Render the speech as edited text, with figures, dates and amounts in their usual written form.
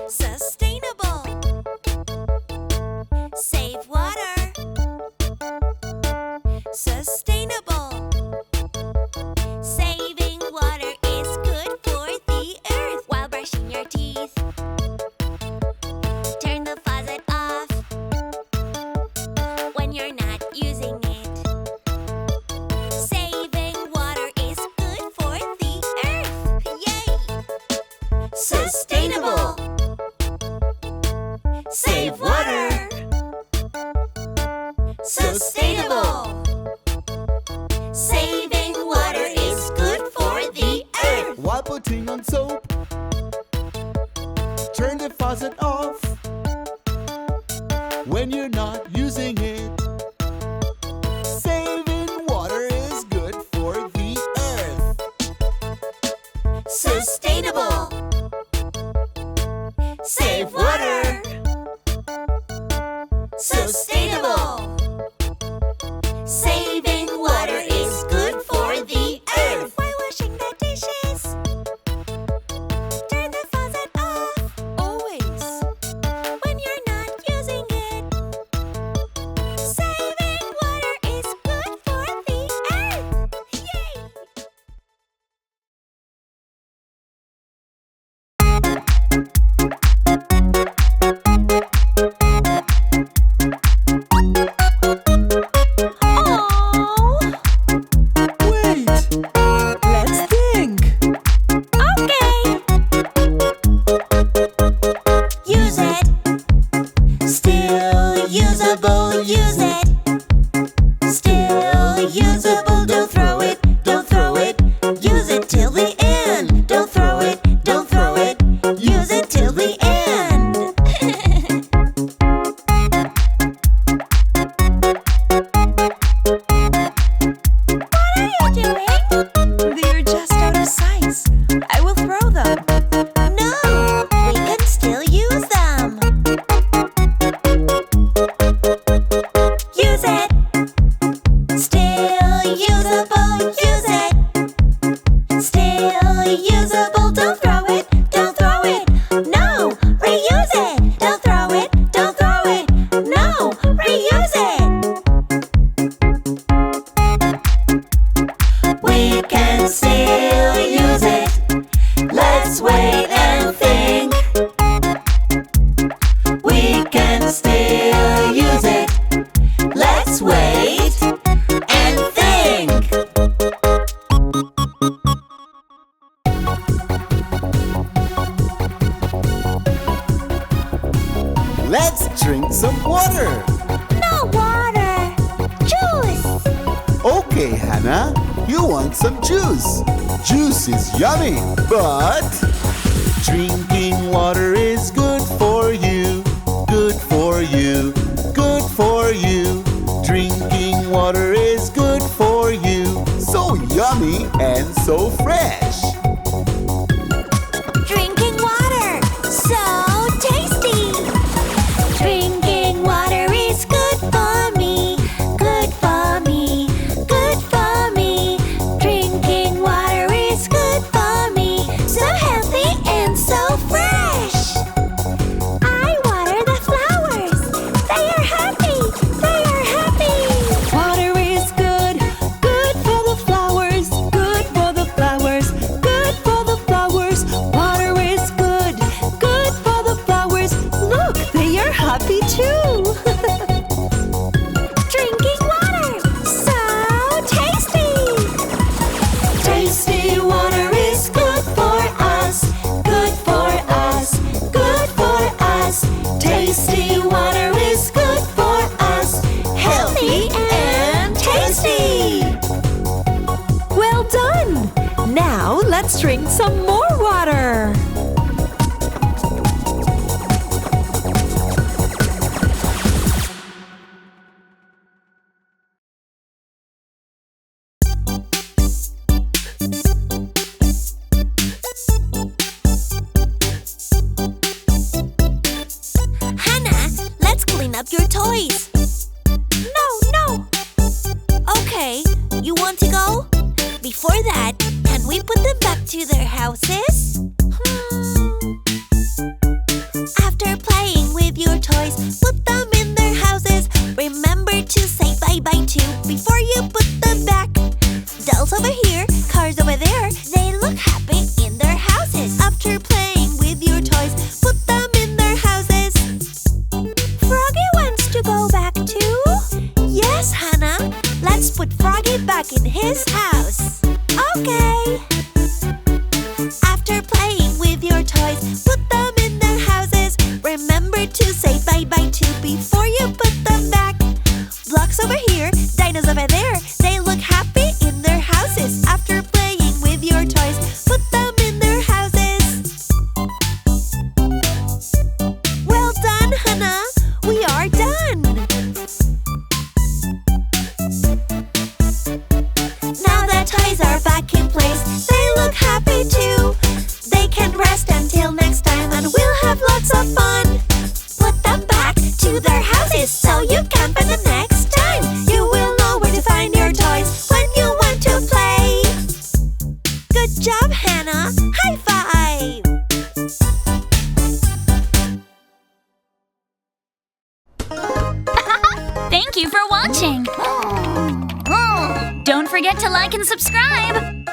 Sustainable. Save water. Sustainable. Saving water is good for the earth. While brushing your teeth, turn the faucet off when you're not using it. Saving water is good for the earth. Yay! Sustainable. Save water. Sustainable. Saving water is good for the earth. While putting on soap, turn the faucet off when you're not using it. Saving water is good for the earth. Sustainable. Save water. Sustainable. Saving water is good for the earth. While washing the dishes, turn the faucet off. Always. When you're not using it. Saving water is good for the earth. Yay! Wait, let's think. Okay. Use it. Still usable, use it. Still usable, don't throw it, don't throw it. Use it till the end. Don't throw it, don't throw it. Use it till the end. What are you doing? They're just out of size. I will throw them. No, we can still use them. Use it. Still usable, use it. Still usable, don't throw it, don't throw it. No, reuse it. Don't throw it, don't throw it. No, reuse it. We can still use it. Let's wait and think. We can still use it. Let's wait and think. Let's drink some water. No water. Juice. Okay, Hannah, you want some juice. Juice is yummy, but drinking water is good for you. Good for you. Good for you. Drinking water is good for you. So yummy and so fresh. Drinking water, so tasty. Drinking water is good for me. Good for me. Good for me. Drinking water is good for me. So healthy and so fresh. I water the flowers. They are happy. They are happy. Water is good, good for the flowers, good for the flowers, good for the flowers. Water is good, good for the flowers. Look, they are happy too. Drinking water, so tasty. Tasty water is good for us. Good for us. Good for us. Tasty water is good for us. Healthy and tasty. Well done. Now let's drink some more water. clean up your toys. No. Okay, you want to go? before that, can we put them back to their houses? After playing with your toys, put them in their houses. Remember to say bye-bye too before you put them back. Dolls over here, cars over there, they look happy in their houses. After playing with your toys, put them in their houses. Froggy wants to go back too? Yes, Hannah. Let's put Froggy back in his house. Okay. After playing with your toys, put them in their houses. Remember to say bye-bye too before you put them back. Blocks over here, dinos over there, they look happy in their houses. After playing with your toys, put them in their houses. Well done, Hannah. We are done. Now that toys are back in place, they look happy too. They can rest until next time and we'll have lots of fun. Put them back to their houses so you can find them next time. You will know where to find your toys when you want to play. Good job, Hannah. High five! Thank you for watching. Don't forget to like and subscribe.